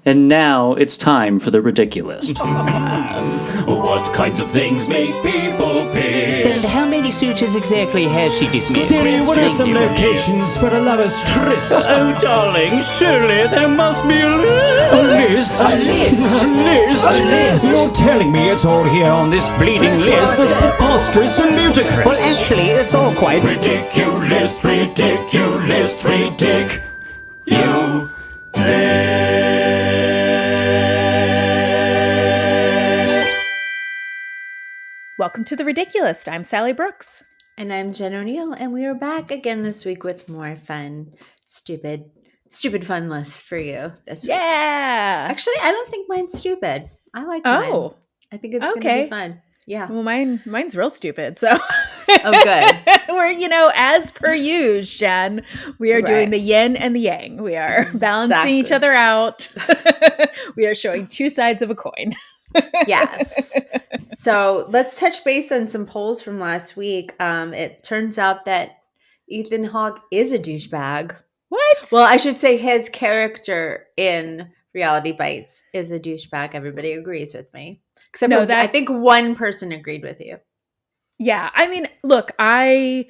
And now it's time for the ridiculous. What kinds of things make people piss? And how many suitors exactly has she dismissed? Siri, what are some locations for a lover's tryst? Oh, darling, surely there must be a list. A list? You're telling me it's all here on this bleeding list? That's preposterous and ludicrous. Well, actually, it's all quite Ridiculous, ridiculous, ridiculous. You Welcome to The Ridiculous. I'm Sally Brooks. And I'm Jen O'Neill, and we are back again this week with more fun, stupid fun lists for you this week. Yeah. Actually, I don't think mine's stupid. I like mine. Oh. I think it's going to be fun. Yeah. Well, mine's real stupid, so. Oh, good. We're, as per usual, Jen, we are doing the yin and the yang. We are balancing each other out. We are showing two sides of a coin. Yes. So let's touch base on some polls from last week. It turns out that Ethan Hawke is a douchebag. What? Well, I should say his character in Reality Bites is a douchebag. Everybody agrees with me. Except for I think one person agreed with you. Yeah. I mean, look, I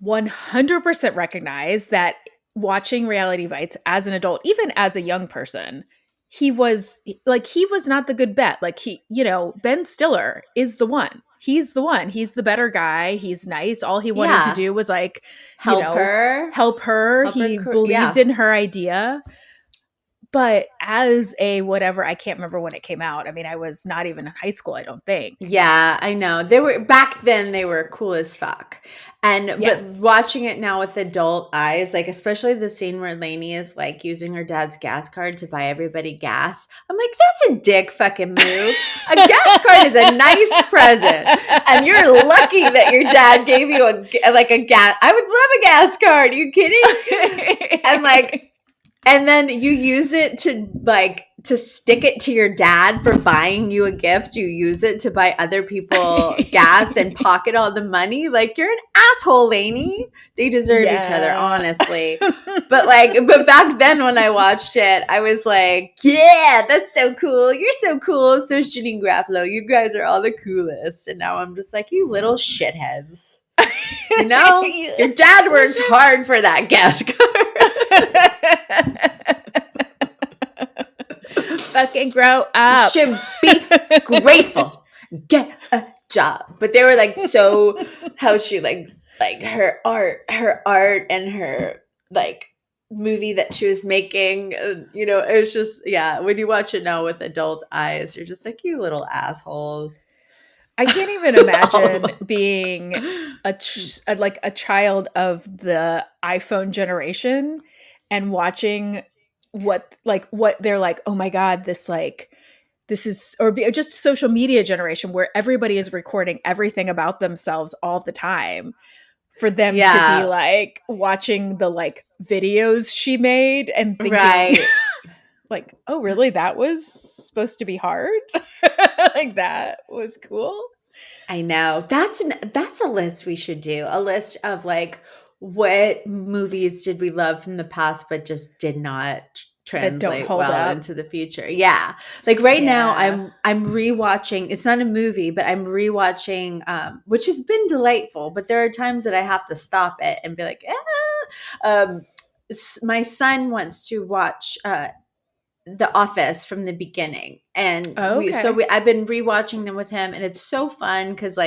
100% recognize that watching Reality Bites as an adult, even as a young person, he was not the good bet. Like Ben Stiller is the one. He's the one. He's the better guy. He's nice. All he wanted to do was help her. He believed in her idea. But as a whatever, I can't remember when it came out. I mean, I was not even in high school, I don't think. Yeah, I know. Back then they were cool as fuck. And but watching it now with adult eyes, like especially the scene where Lainey is like using her dad's gas card to buy everybody gas. I'm like, that's a dick fucking move. A gas card is a nice present. And you're lucky that your dad gave you a gas. I would love a gas card. Are you kidding? And then you use it to stick it to your dad for buying you a gift. You use it to buy other people gas and pocket all the money. Like, you're an asshole, Lainey. They deserve each other, honestly. But back then when I watched it, I was like, yeah, that's so cool. You're so cool. So is Janine Garofalo. You guys are all the coolest. And now I'm just like, you little shitheads. Your dad worked hard for that gas card. Fucking grow up. Should be grateful. Get a job. But they were so how she her art and her movie that she was making. It was just when you watch it now with adult eyes, you're just like, you little assholes. I can't even imagine being a child of the iPhone generation and watching what they're like, oh my God, this is, or just social media generation where everybody is recording everything about themselves all the time. For them to be watching the videos she made and thinking oh, really? That was supposed to be hard? That was cool. I know. That's a list we should do. A list of what movies did we love from the past but just did not translate well into the future. Yeah. Now I'm rewatching. It's not a movie, but I'm rewatching which has been delightful, but there are times that I have to stop it and be like, my son wants to watch The Office from the beginning, and I've been rewatching them with him, and it's so fun because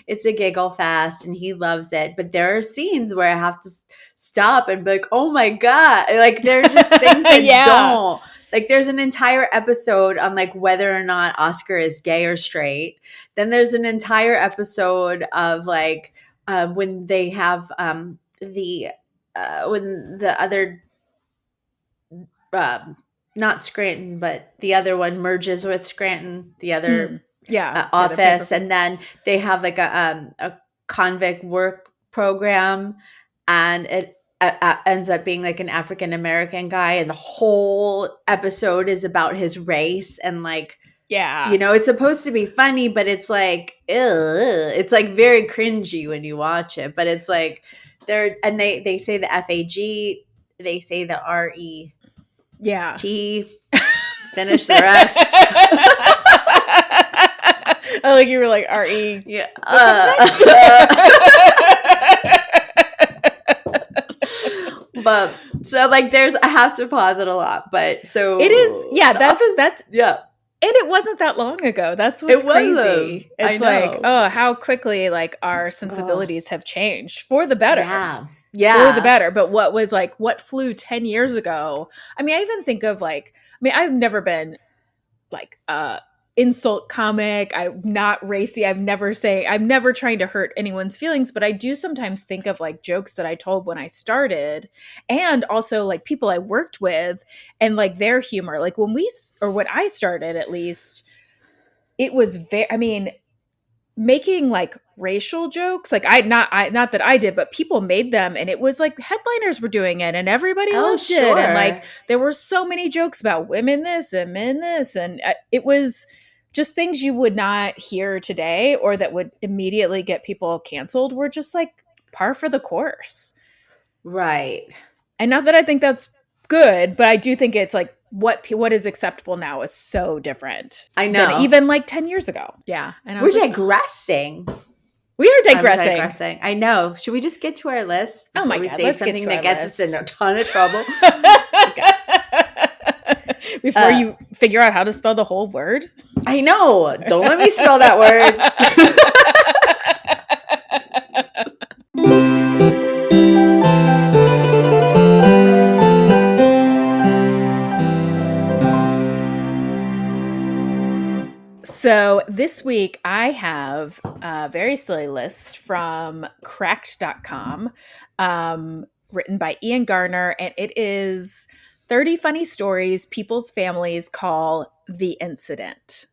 it's a giggle fest and he loves it. But there are scenes where I have to stop and be like, "Oh my God!" They're just things that don't. There's an entire episode on whether or not Oscar is gay or straight. Then there's an entire episode of when they have when the other. Not Scranton, but the other one merges with Scranton, the other office. And then they have a convict work program, and it ends up being an African-American guy. And the whole episode is about his race. And it's supposed to be funny, but it's ugh. It's very cringy when you watch it, but it's they say the FAG, they say the RE. Yeah. T. finish the rest. I like you were like RE. Yeah. But so like I have to pause it a lot, but so it is, yeah, that's yeah. And it wasn't that long ago. That's what's crazy. It's like, oh, how quickly like our sensibilities have changed for the better. Yeah. For the better. But what flew 10 years ago? I mean, I even think of I've never been like insult comic. I'm not racy. I'm never trying to hurt anyone's feelings, but I do sometimes think of like jokes that I told when I started, and also like people I worked with and like their humor. Like when I started, at least, it was making like racial jokes, like not that I did, but people made them, and it was like headliners were doing it and everybody loved it, and like there were so many jokes about women this and men this, and it was just things you would not hear today or that would immediately get people canceled were just like par for the course. Right. And not that I think that's good, but I do think it's like what is acceptable now is so different. I know. Than even like 10 years ago. Yeah. And we're digressing. We are digressing. I know. Should we just get to our list before we say something that gets us in a ton of trouble? Before you figure out how to spell the whole word? I know. Don't let me spell that word. So this week I have a very silly list from cracked.com, written by Ian Garner, and it is 30 funny stories people's families call the incident.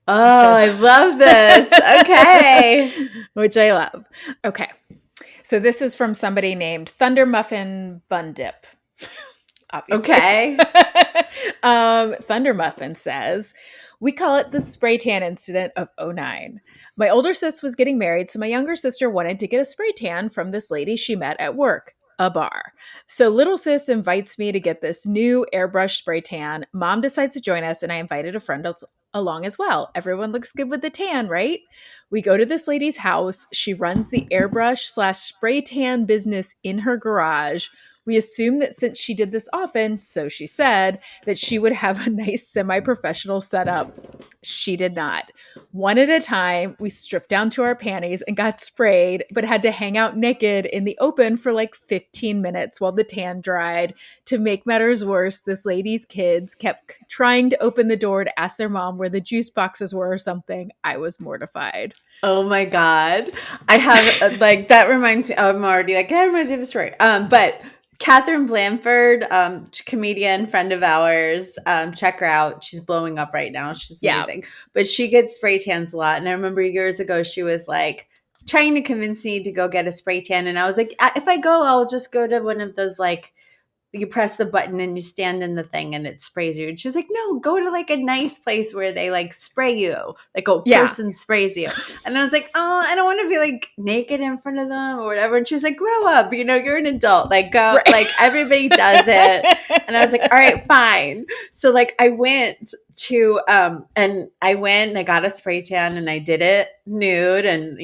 Oh, I love this. Okay. Which I love. Okay. So this is from somebody named Thunder Muffin Bun Dip. Obviously. Okay. Thunder Muffin says, we call it the spray tan incident of 2009. My older sis was getting married, so my younger sister wanted to get a spray tan from this lady she met at work, a bar. So little sis invites me to get this new airbrush spray tan. Mom decides to join us, and I invited a friend along as well. Everyone looks good with the tan, right? We go to this lady's house. She runs the airbrush/spray tan business in her garage. We assumed that since she did this often, so she said, that she would have a nice semi-professional setup. She did not. One at a time, we stripped down to our panties and got sprayed, but had to hang out naked in the open for like 15 minutes while the tan dried. To make matters worse, this lady's kids kept trying to open the door to ask their mom where the juice boxes were or something. I was mortified. Oh my God. I have like, that reminds me, I'm already like, that reminds me of a story. But Catherine Blanford, comedian, friend of ours, check her out. She's blowing up right now. She's amazing. But she gets spray tans a lot. And I remember years ago, she was like trying to convince me to go get a spray tan. And I was like, if I go, I'll just go to one of those like, you press the button and you stand in the thing and it sprays you. And she was like, no, go to like a nice place where they like spray you. Like a person sprays you. And I was like, oh, I don't want to be like naked in front of them or whatever. And she was like, grow up, you're an adult. Like go, right. Like everybody does it. And I was like, all right, fine. So like I went to, and I got a spray tan and I did it nude and,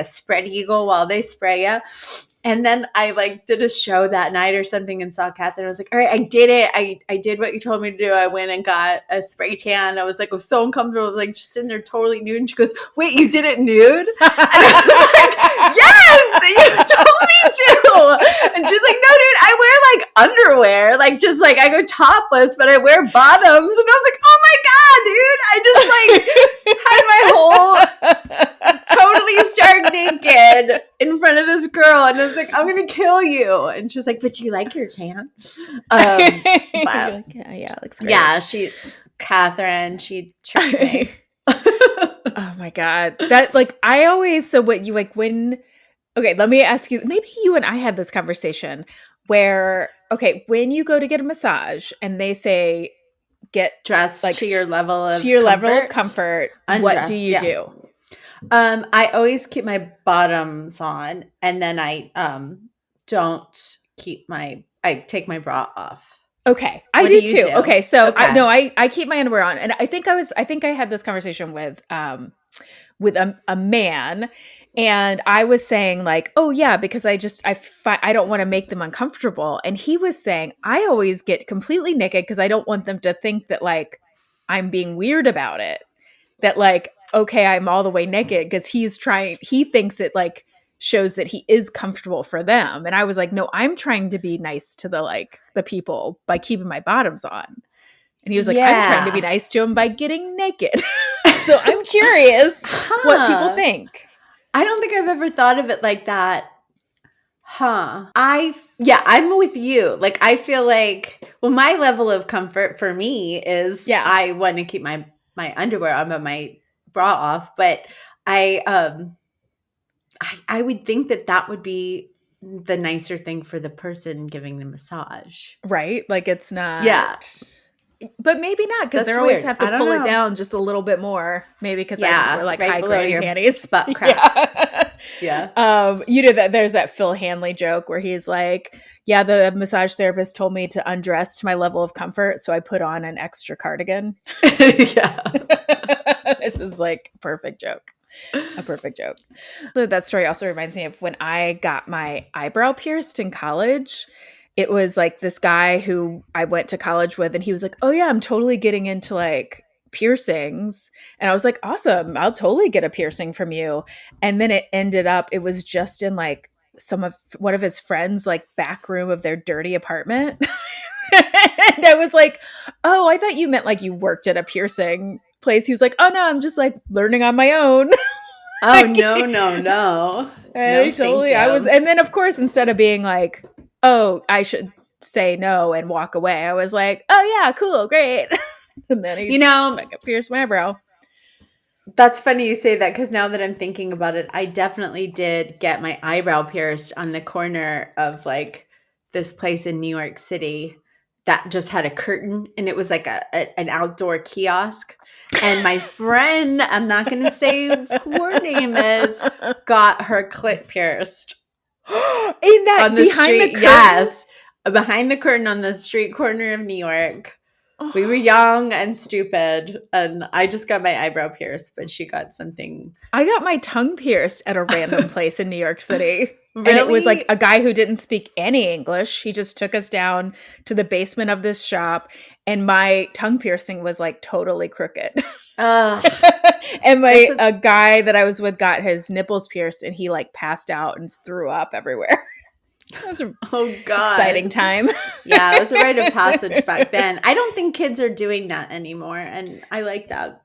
spread eagle while they spray you. And then I like did a show that night or something and saw Catherine. I was like, all right, I did it. I did what you told me to do. I went and got a spray tan. I was like, so uncomfortable. I was like just sitting there totally nude. And she goes, wait, you did it nude? And I was like, yes, you told me to. And she's like, no, dude, I wear like underwear. Like just like I go topless, but I wear bottoms. And I was like, oh my God, dude. I just like had my whole totally stark naked in front of this girl. And I was like, I'm going to kill you. And she's like, but do you like your tan? Like, yeah, it looks great. Yeah, Catherine, she tricked me. Oh my God. That like, I always, so what you like when, okay, let me ask you, maybe you and I had this conversation where, okay, when you go to get a massage and they say, get dressed like, to your level of comfort, undress, what do you do? I always keep my bottoms on, and then I don't I take my bra off. Okay, I What do do you too. do? Okay, so Okay. I keep my underwear on, and I think I had this conversation with a man, and I was saying like, oh yeah, because I don't want to make them uncomfortable, and he was saying I always get completely naked because I don't want them to think that like I'm being weird about it, that like okay, I'm all the way naked because he thinks it like shows that he is comfortable for them. And I was like, no, I'm trying to be nice to the people by keeping my bottoms on. And he was like, I'm trying to be Yeah. nice to him by getting naked. So I'm curious what people Huh. think. I don't think I've ever thought of it like that. Huh. I'm with you. Like, I feel like, well, my level of comfort for me is Yeah. I want to keep my underwear on, but my bra off. But I I would think that would be the nicer thing for the person giving the massage. Right? Like it's not. Yeah. But maybe not because That's they always weird. have to I don't pull it know. down just a little bit more. Maybe because I just wear Yeah, like right high below granny your panties. butt crack. Yeah. Yeah. You know that there's that Phil Hanley joke where he's like, yeah, the massage therapist told me to undress to my level of comfort, so I put on an extra cardigan. Yeah. It's just like a perfect joke. So that story also reminds me of when I got my eyebrow pierced in college. It was like this guy who I went to college with, and he was like, oh yeah, I'm totally getting into like piercings. And I was like, awesome, I'll totally get a piercing from you. And then it was just in like one of his friends like back room of their dirty apartment. And I was like, oh, I thought you meant like you worked at a piercing place. He was like, oh no, I'm just like learning on my own. Oh, no, no, no. And No, thank you. I was, and then of course, instead of being like, oh, I should say no and walk away, I was like, oh yeah, cool, great. And then he pierced my eyebrow. That's funny you say that because now that I'm thinking about it, I definitely did get my eyebrow pierced on the corner of like this place in New York City that just had a curtain, and it was like an outdoor kiosk. And my friend, I'm not going to say who her name is, got her clit pierced In that on the behind street. the curtain? Yes, behind the curtain on the street corner of New York. We were young and stupid, and I just got my eyebrow pierced, but she got something. I got my tongue pierced at a random place in New York City. Really? And it was like a guy who didn't speak any English. He just took us down to the basement of this shop, and my tongue piercing was like totally crooked. And a guy that I was with got his nipples pierced, and he like passed out and threw up everywhere. It was an exciting time. Yeah, it was a rite of passage back then. I don't think kids are doing that anymore, and I like that.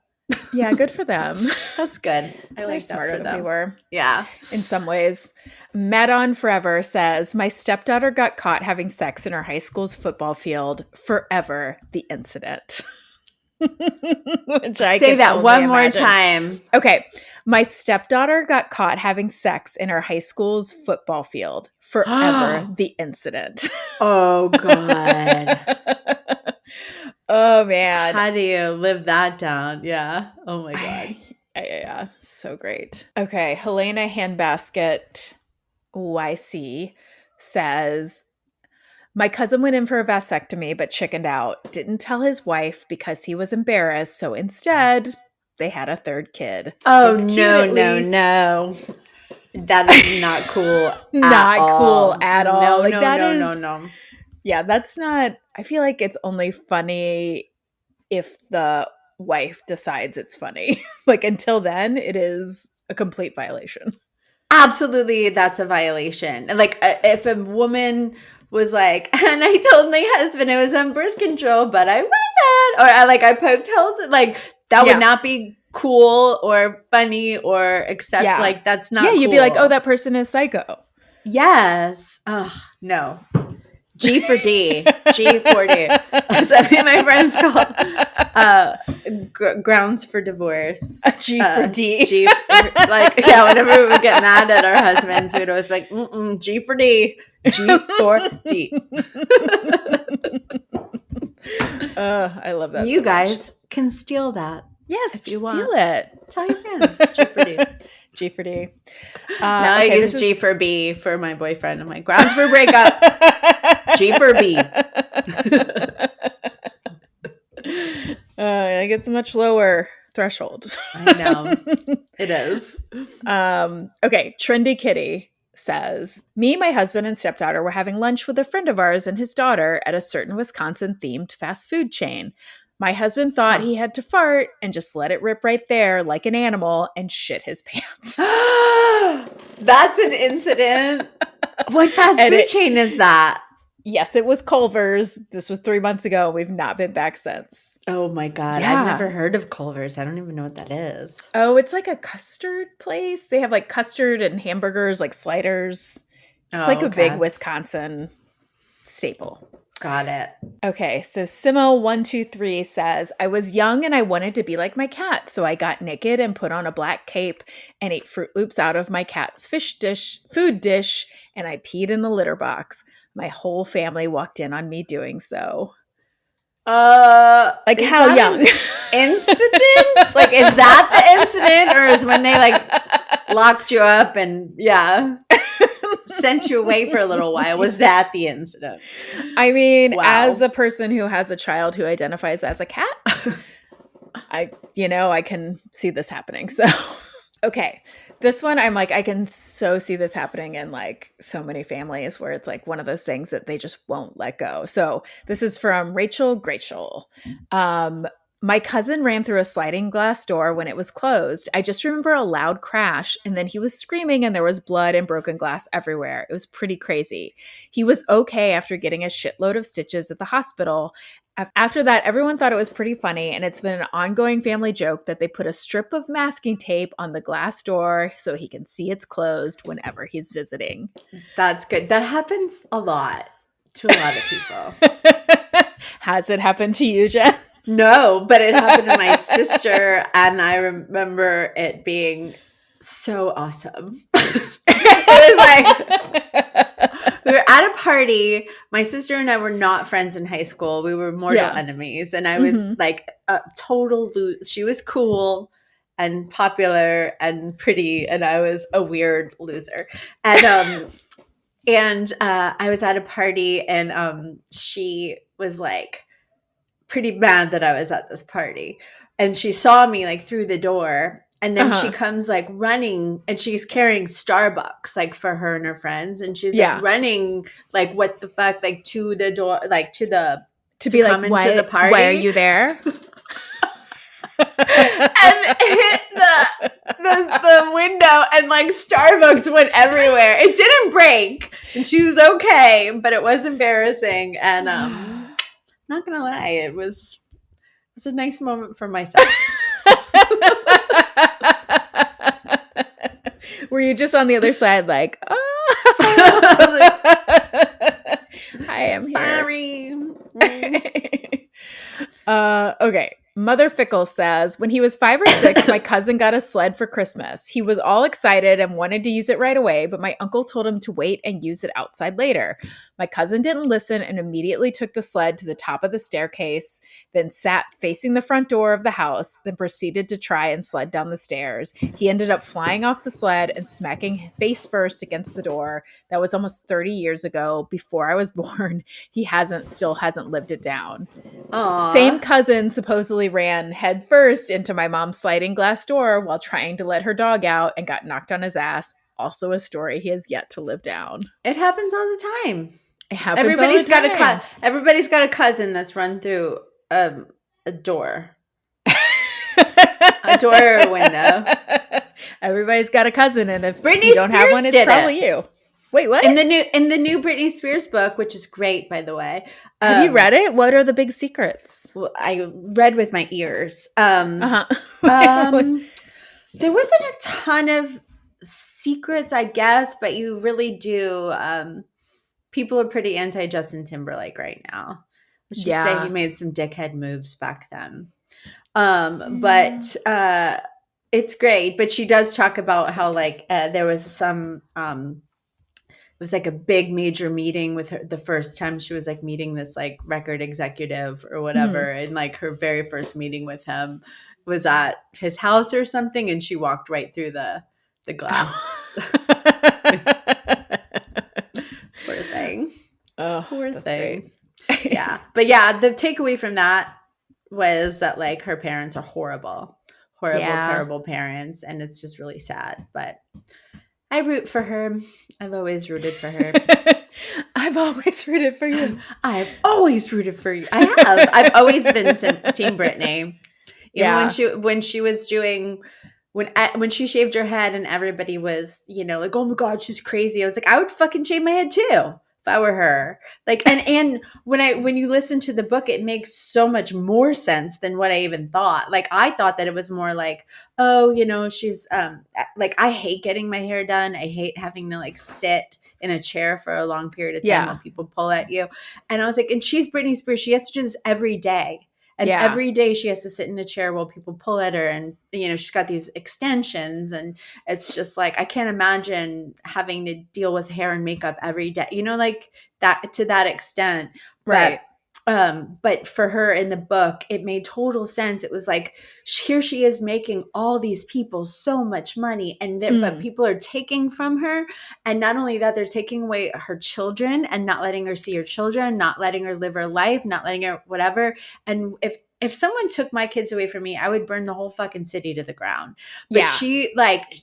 Yeah, good for them. That's good. I They're like smarter that for than we them. were. Yeah. In some ways. Madon Forever says, my stepdaughter got caught having sex in her high school's football field. Forever the incident. Which I say that one more imagine. time. Okay. My stepdaughter got caught having sex in her high school's football field. Forever the incident. Oh, God. Oh, man. How do you live that down? Yeah. Oh, my God. Yeah. So great. Okay. Helena Handbasket YC says, my cousin went in for a vasectomy but chickened out. Didn't tell his wife because he was embarrassed. So instead, they had a third kid. Oh, no. That is not cool. Not cool all. at all. No, Like, no, that no, is- no. Yeah, that's not. I feel like it's only funny if the wife decides it's funny. Like until then, it is a complete violation. Absolutely, that's a violation. Like if a woman was like, and I told my husband I was on birth control, but I wasn't, or I poked holes, like that would not be cool or funny or like that's not. Yeah, you'd be cool. like, oh, that person is psycho. Yes. Oh no. G for D. G for D. That's what my friends call grounds for divorce. G for D. Whenever we would get mad at our husbands, we'd always be like, G for D. G for D. I love that. You guys can steal that. Yes, if you steal want. it. Tell your friends. G for D. G for D. Now I okay, use this G is- for B for my boyfriend. I'm like, grounds for breakup. G for B. Like it's a much lower threshold. I know. It is. Okay, Trendy Kitty says, me, my husband, and stepdaughter were having lunch with a friend of ours and his daughter at a certain Wisconsin themed fast food chain. My husband thought he had to fart and just let it rip right there like an animal and shit his pants. That's an incident. What fast food chain is that? Yes, it was Culver's. This was 3 months ago. We've not been back since. Oh my God. Yeah. I've never heard of Culver's. I don't even know what that is. Oh, it's like a custard place. They have like custard and hamburgers, like sliders. It's like a big Wisconsin staple. Got it. Okay, so Simo123 says, I was young and I wanted to be like my cat, so I got naked and put on a black cape and ate Fruit Loops out of my cat's food dish, and I peed in the litter box. My whole family walked in on me doing so. Like how young? Incident? Like, is that the incident, or is when they like locked you up and sent you away for a little while? Was that the incident? I mean, as a person who has a child who identifies as a cat, I can see this happening. So, okay. This one, I'm like, I can so see this happening in like so many families where it's like one of those things that they just won't let go. So this is from Rachel Grachel. My cousin ran through a sliding glass door when it was closed. I just remember a loud crash, and then he was screaming and there was blood and broken glass everywhere. It was pretty crazy. He was okay after getting a shitload of stitches at the hospital. After that, everyone thought it was pretty funny, and it's been an ongoing family joke that they put a strip of masking tape on the glass door so he can see it's closed whenever he's visiting. That's good. That happens a lot to a lot of people. Has it happened to you, Jen? No, but it happened to my sister, and I remember it being so awesome. It was like, we were at a party. My sister and I were not friends in high school. We were mortal enemies, and I was like a total she was cool and popular and pretty, and I was a weird loser. And I was at a party, and she was like pretty mad that I was at this party, and she saw me like through the door, and then she comes like running, and she's carrying Starbucks like for her and her friends, and she's like running like what the fuck, like to the door, like to be like, into the party. Why are you there? And hit the window, and like Starbucks went everywhere. It didn't break, and she was okay, but it was embarrassing. And not gonna lie, it was a nice moment for myself. Were you just on the other side like, oh, I am sorry. Okay. Mother Fickle says, when he was 5 or 6, my cousin got a sled for Christmas. He was all excited and wanted to use it right away, but my uncle told him to wait and use it outside later. My cousin didn't listen and immediately took the sled to the top of the staircase, then sat facing the front door of the house, then proceeded to try and sled down the stairs. He ended up flying off the sled and smacking face first against the door. That was almost 30 years ago, before I was born. He still hasn't lived it down. Aww. Same cousin supposedly ran headfirst into my mom's sliding glass door while trying to let her dog out and got knocked on his ass. Also a story he has yet to live down. It happens all the time. It happens Everybody's all the time. Everybody's got a cousin that's run through a door. A door or a window. Everybody's got a cousin, and if Britney you don't have Spears one, it's did probably you. Wait, what? In the new Britney Spears book, which is great, by the way. Have you read it? What are the big secrets? Well, I read with my ears. Uh-huh. There wasn't a ton of secrets, I guess, but you really do. People are pretty anti Justin Timberlake right now. Let's just say he made some dickhead moves back then. But it's great. But she does talk about how like there was some. It was like a big major meeting with her the first time she was like meeting this like record executive or whatever. And like her very first meeting with him was at his house or something. And she walked right through the the glass. Poor thing. Oh, Poor that's thing. great. Yeah. But yeah, the takeaway from that was that like her parents are horrible, Yeah. terrible parents. And it's just really sad. But I root for her. I've always rooted for her. I've always rooted for you. I've always rooted for you. I have. I've always been Team Britney. Even when she was doing when she shaved her head and everybody was, like, oh my God, she's crazy. I was like, I would fucking shave my head too if I were her. Like, and when you listen to the book, it makes so much more sense than what I even thought. Like, I thought that it was more like, oh, she's like, I hate getting my hair done. I hate having to like sit in a chair for a long period of time while people pull at you. And I was like, and she's Britney Spears. She has to do this every day. And every day she has to sit in a chair while people pull at her. And, she's got these extensions. And it's just like, I can't imagine having to deal with hair and makeup every day, like that to that extent. Right. But for her in the book, it made total sense. It was like, here she is making all these people so much money, but people are taking from her. And not only that, they're taking away her children and not letting her see her children, not letting her live her life, not letting her whatever. And if someone took my kids away from me, I would burn the whole fucking city to the ground. But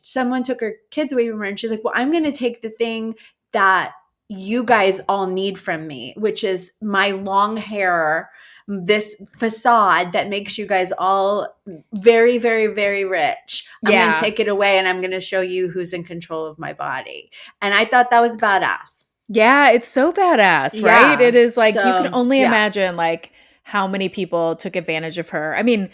someone took her kids away from her, and she's like, well, I'm going to take the thing that you guys all need from me, which is my long hair, this facade that makes you guys all very, very, very rich. I'm going to take it away, and I'm going to show you who's in control of my body. And I thought that was badass. Yeah, it's so badass, right? It is like, you can only imagine like how many people took advantage of her. I mean,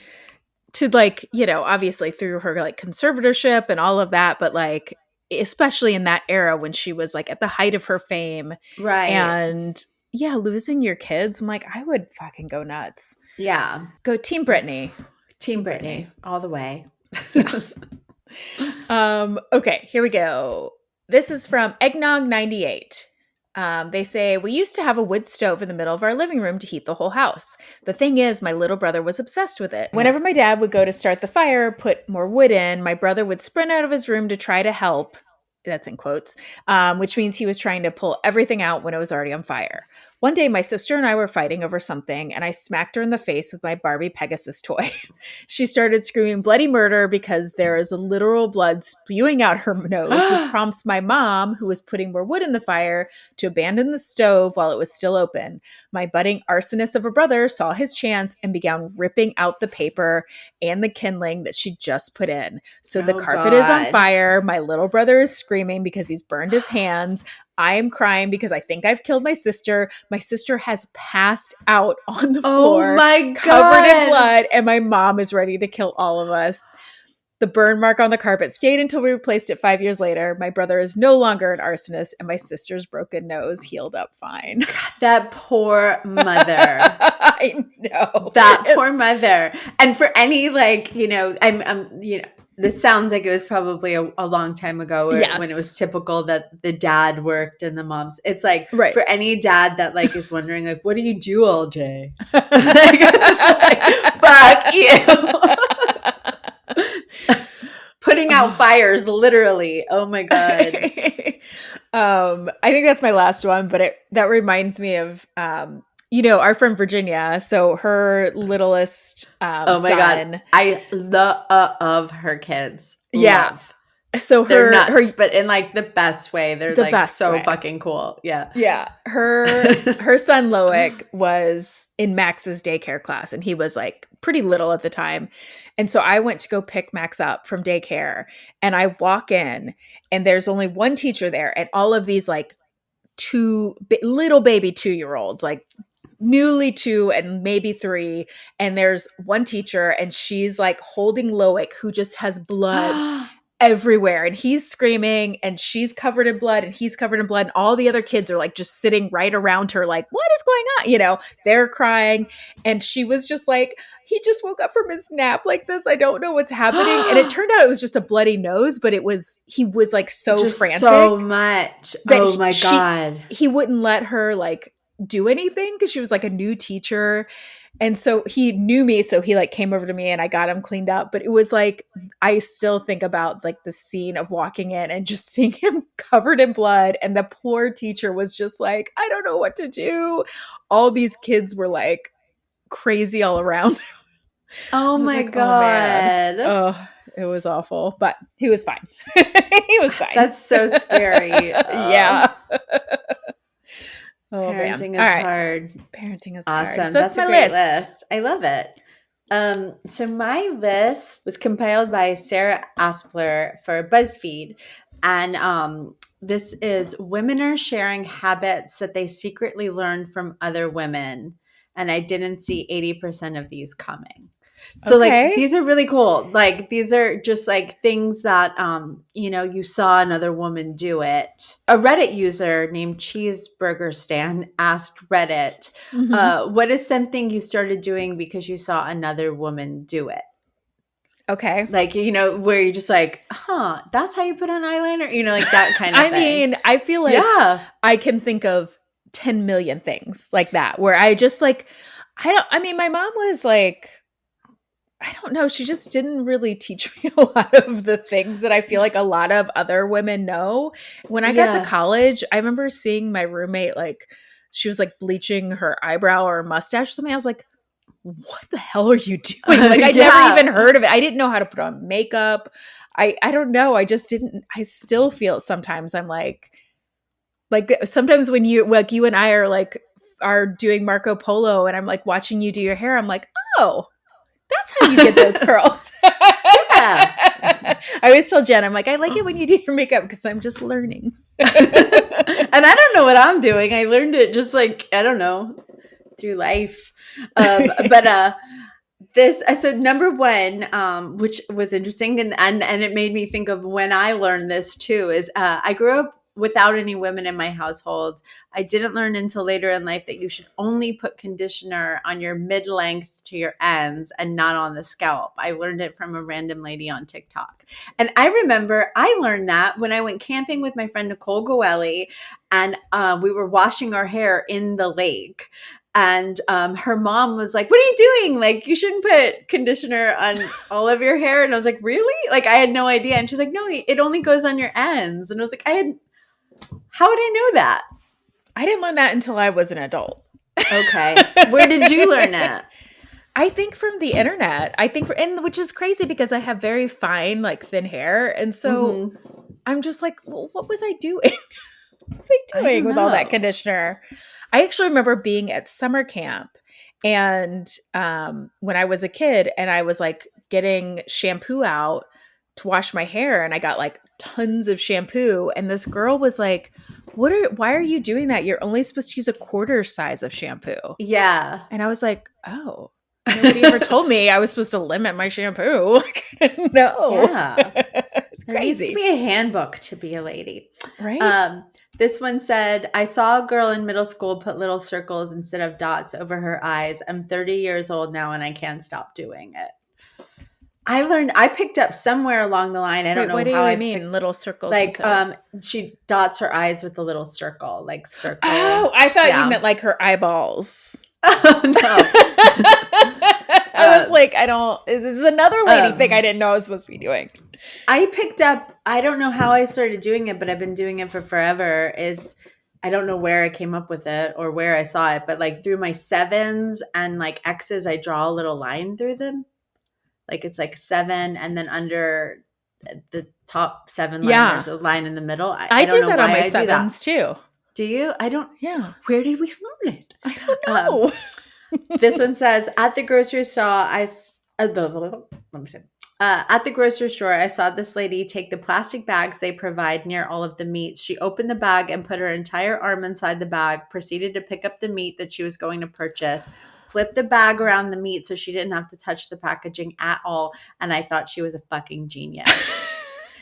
to like, obviously through her like conservatorship and all of that, but like, especially in that era when she was like at the height of her fame. Right. And losing your kids, I'm like, I would fucking go nuts. Yeah. Go Team Britney. Team Britney. All the way. Okay, here we go. This is from Eggnog 98. They say, we used to have a wood stove in the middle of our living room to heat the whole house. The thing is, my little brother was obsessed with it. Whenever my dad would go to start the fire, put more wood in, my brother would sprint out of his room to try to help. That's in quotes, which means he was trying to pull everything out when it was already on fire. One day, my sister and I were fighting over something, and I smacked her in the face with my Barbie Pegasus toy. She started screaming bloody murder because there is a literal blood spewing out her nose, which prompts my mom, who was putting more wood in the fire, to abandon the stove while it was still open. My budding arsonist of a brother saw his chance and began ripping out the paper and the kindling that she just put in. So the carpet is on fire. My little brother is screaming because he's burned his hands. I am crying because I think I've killed my sister. My sister has passed out on the floor, covered in blood, and my mom is ready to kill all of us. The burn mark on the carpet stayed until we replaced it 5 years later. My brother is no longer an arsonist, and my sister's broken nose healed up fine. God, that poor mother. I know. That poor mother. And for any this sounds like it was probably a long time ago when it was typical that the dad worked and the moms. It's like for any dad that like is wondering like, what do you do all day? Fuck you. Putting out fires, literally. Oh my God. I think that's my last one, but that reminds me of our friend Virginia. So her littlest son. I love her kids. Yeah. Love. So they're nuts, but in like the best way. They're the like so way. Fucking cool. Yeah. Yeah. Her son Loic was in Max's daycare class, and he was like pretty little at the time. And so I went to go pick Max up from daycare, and I walk in, and there's only one teacher there, and all of these like little baby 2-year-olds, like newly 2 and maybe 3, and there's one teacher, and she's like holding Loic, who just has blood everywhere, and he's screaming, and she's covered in blood, and he's covered in blood, and all the other kids are like just sitting right around her like, what is going on? They're crying, and she was just like, he just woke up from his nap like this, I don't know what's happening. And it turned out it was just a bloody nose, but he was like so just frantic, so much. Oh my God. He wouldn't let her like do anything because she was like a new teacher. And so he knew me, so he like came over to me and I got him cleaned up. But it was like, I still think about like the scene of walking in and just seeing him covered in blood. And the poor teacher was just like, I don't know what to do. All these kids were like crazy all around. Oh I was my like, oh man. God. Oh, it was awful. But he was fine. He was fine. That's so scary. Yeah. Oh, Parenting man. is All right. hard. Parenting is Awesome. hard. So that's my a great list. list. I love it. So my list was compiled by Sarah Aspler for BuzzFeed. And this is women are sharing habits that they secretly learned from other women. And I didn't see 80% of these coming. So Okay. like these are really cool. Like these are just like things that you saw another woman do it. A Reddit user named Cheeseburger Stan asked Reddit, what is something you started doing because you saw another woman do it? Okay. Like, where you're just like, that's how you put on eyeliner? Like that kind of thing. mean, I feel like I can think of 10 million things like that where I just like, my mom was like, I don't know. She just didn't really teach me a lot of the things that I feel like a lot of other women know. When I got to college, I remember seeing my roommate, like, she was like bleaching her eyebrow or mustache or something. I was like, what the hell are you doing? Like, I'd never even heard of it. I didn't know how to put on makeup. I don't know. I just didn't. I still feel sometimes I'm like sometimes when you and I are doing Marco Polo and I'm like watching you do your hair, I'm like, oh, that's how you get those curls. Yeah. I always tell Jen, I'm like, I like it when you do your makeup because I'm just learning. And I don't know what I'm doing. I learned it just like, I don't know, through life. So number one, which was interesting and it made me think of when I learned this too, is I grew up without any women in my household. I didn't learn until later in life that you should only put conditioner on your mid-length to your ends and not on the scalp. I learned it from a random lady on TikTok. And I remember I learned that when I went camping with my friend Nicole Goelli, and we were washing our hair in the lake. And her mom was like, what are you doing? Like, you shouldn't put conditioner on all of your hair. And I was like, really? Like, I had no idea. And she's like, no, it only goes on your ends. And I was like, how would I know that? I didn't learn that until I was an adult. Okay. Where did you learn that? I think from the internet. And which is crazy because I have very fine, like thin hair. And so I'm just like, well, what was I doing? What was I doing with all that conditioner? I actually remember being at summer camp and when I was a kid and I was like getting shampoo out to wash my hair and I got like tons of shampoo and this girl was like, why are you doing that? You're only supposed to use a quarter size of shampoo. Yeah. And I was like, oh, nobody ever told me I was supposed to limit my shampoo. No. Yeah. It's There needs to be a handbook to be a lady. Right. This one said, I saw a girl in middle school put little circles instead of dots over her eyes. I'm 30 years old now and I can't stop doing it. I picked up somewhere along the line. I don't know what do how you I mean little circles? like she dots her eyes with a little circle, like circle. Oh, I thought you meant like her eyeballs. Oh no. I was like, this is another lady thing I didn't know I was supposed to be doing. I picked up, I don't know how I started doing it, but I've been doing it for forever, I don't know where I came up with it or where I saw it, but like through my sevens and like X's, I draw a little line through them. Like it's like 7 and then under the top 7 line, there's a line in the middle. I don't do know that why on my I sevens too. Do you? I don't. Yeah. Where did we learn it? I don't know. This one says, at the grocery store, let me see. At the grocery store, I saw this lady take the plastic bags they provide near all of the meats. She opened the bag and put her entire arm inside the bag, proceeded to pick up the meat that she was going to purchase, flipped the bag around the meat so she didn't have to touch the packaging at all. And I thought she was a fucking genius.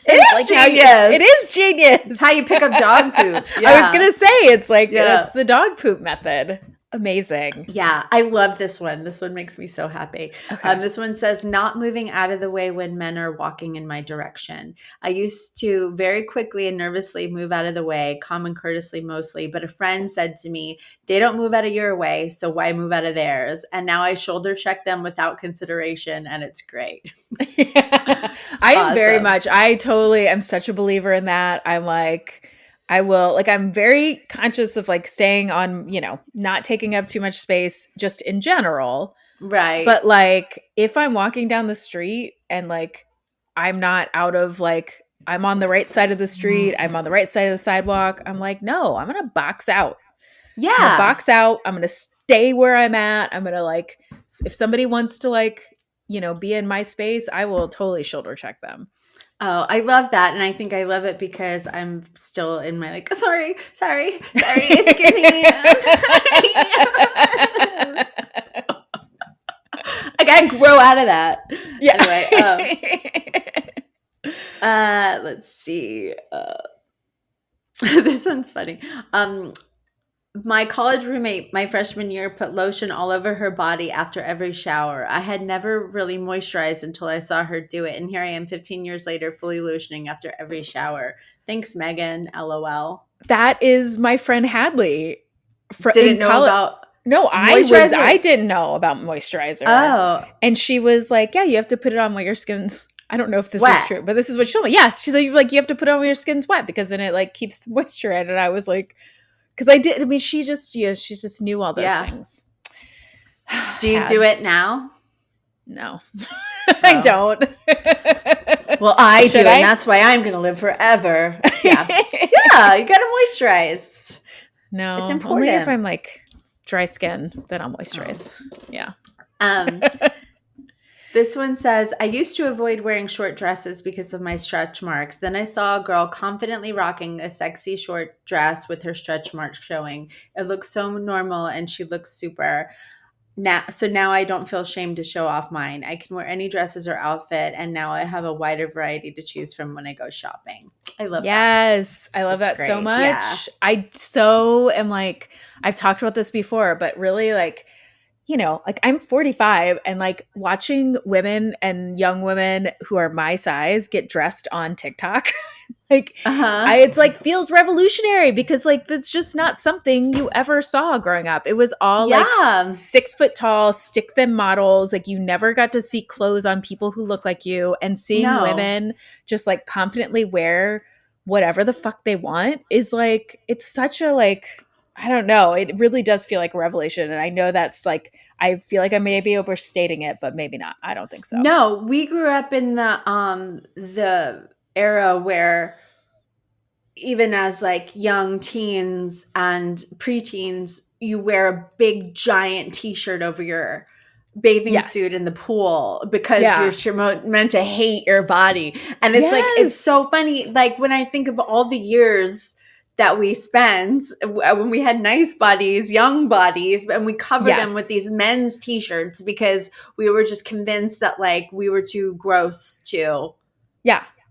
It is genius. It's how you pick up dog poop. Yeah. I was going to say, it's like, it's the dog poop method. Amazing. Yeah, I love this one. This one makes me so happy. Okay. This one says, not moving out of the way when men are walking in my direction. I used to very quickly and nervously move out of the way, calm and courteously mostly, but a friend said to me, they don't move out of your way, so why move out of theirs? And now I shoulder check them without consideration, and it's great. I am very Awesome. much, I totally am such a believer in that. I'm like, I will, like, I'm very conscious of like staying on, not taking up too much space just in general. Right. But like, if I'm walking down the street and like, I'm not out of like, I'm on the right side of the street, I'm on the right side of the sidewalk, I'm like, no, I'm going to box out. I'm going to yeah. box out. I'm going to stay where I'm at. I'm going to like, if somebody wants to like, be in my space, I will totally shoulder check them. Oh, I love that. And I think I love it because I'm still in my like, sorry, excuse me. I gotta grow out of that. Yeah. Anyway, let's see. This one's funny. My college roommate, my freshman year, put lotion all over her body after every shower. I had never really moisturized until I saw her do it. And here I am 15 years later, fully lotioning after every shower. Thanks, Megan. LOL. That is my friend Hadley. Didn't know about... No, I didn't know about moisturizer. Oh. And she was like, yeah, you have to put it on while your skin's, I don't know if this wet. is true, but this is what she told me. Yes. She's like, you have to put it on when your skin's wet because then it like keeps the moisture in. And I was like, because she just knew all those things. Do you do it now? No, I don't. Well, I do, and that's why I'm going to live forever. Yeah. Yeah, you got to moisturize. No, it's important. Only if I'm like dry skin, then I'll moisturize. Oh. Yeah. This one says, I used to avoid wearing short dresses because of my stretch marks. Then I saw a girl confidently rocking a sexy short dress with her stretch marks showing. It looks so normal and she looks super. Now I don't feel shame to show off mine. I can wear any dresses or outfit, and now I have a wider variety to choose from when I go shopping. I love that. Yes, I love that so much. Yeah. I so am like, I've talked about this before, but really like, like I'm 45 and like watching women and young women who are my size get dressed on TikTok, like it's like feels revolutionary because like that's just not something you ever saw growing up. It was all like 6 foot tall, stick them models. Like you never got to see clothes on people who look like you, and seeing women just like confidently wear whatever the fuck they want is like, it's such a like, I don't know. It really does feel like a revelation. And I know that's like, I feel like I may be overstating it, but maybe not. I don't think so. No, we grew up in the era where even as like young teens and preteens, you wear a big giant t-shirt over your bathing suit in the pool because you're meant to hate your body. And it's like, it's so funny. Like when I think of all the years that we spent when we had nice bodies, young bodies, and we covered them with these men's t-shirts because we were just convinced that like we were too gross to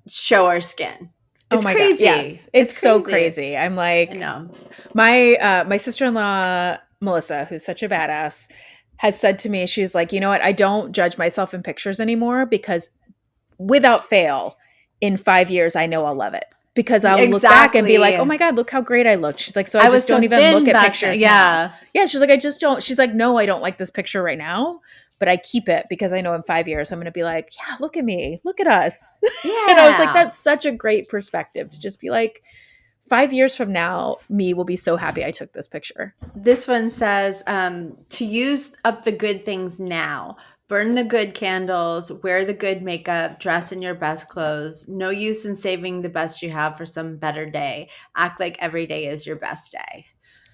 show our skin. It's crazy. God. Yes. It's so crazy. I'm like, I know. My sister-in-law, Melissa, who's such a badass, has said to me, she's like, you know what? I don't judge myself in pictures anymore because without fail, in 5 years, I know I'll love it. Because I'll look back and be like, oh my God, look how great I look. She's like, so I just don't even look at pictures now. Yeah. She's like, I just don't. She's like, no, I don't like this picture right now, but I keep it because I know in 5 years, I'm going to be like, yeah, look at me. Look at us. Yeah. And I was like, that's such a great perspective to just be like, 5 years from now, me will be so happy I took this picture. This one says, to use up the good things now. Burn the good candles, wear the good makeup, dress in your best clothes. No use in saving the best you have for some better day. Act like every day is your best day.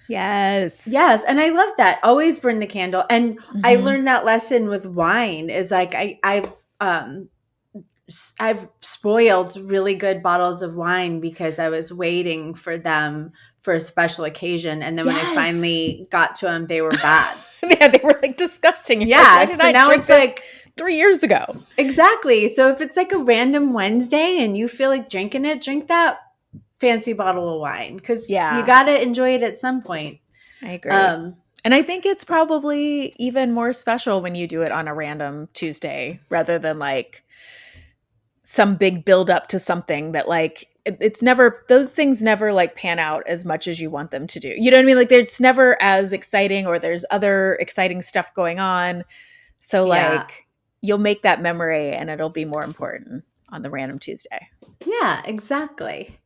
Yes. Yes. And I love that. Always burn the candle. And I learned that lesson with wine is like I've spoiled really good bottles of wine because I was waiting for them for a special occasion. And then when I finally got to them, they were bad. Yeah, they were like disgusting. Yeah, so now it's like 3 years ago. Exactly. So if it's like a random Wednesday and you feel like drinking it, drink that fancy bottle of wine because you got to enjoy it at some point. I agree. And I think it's probably even more special when you do it on a random Tuesday rather than like some big build up to something that like it's never, those things never like pan out as much as you want them to do. You know what I mean? Like it's never as exciting, or there's other exciting stuff going on. So like you'll make that memory and it'll be more important on the random Tuesday. Yeah, exactly.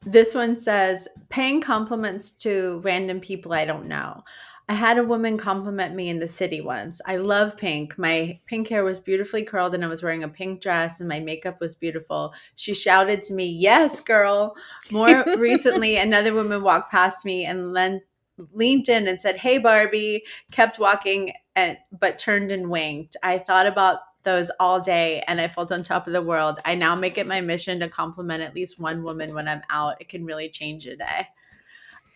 This one says, paying compliments to random people I don't know. I had a woman compliment me in the city once. I love pink. My pink hair was beautifully curled and I was wearing a pink dress and my makeup was beautiful. She shouted to me, "Yes, girl." More recently, another woman walked past me and leaned in and said, "Hey, Barbie," kept walking, but turned and winked. I thought about those all day and I felt on top of the world. I now make it my mission to compliment at least one woman when I'm out. It can really change a day.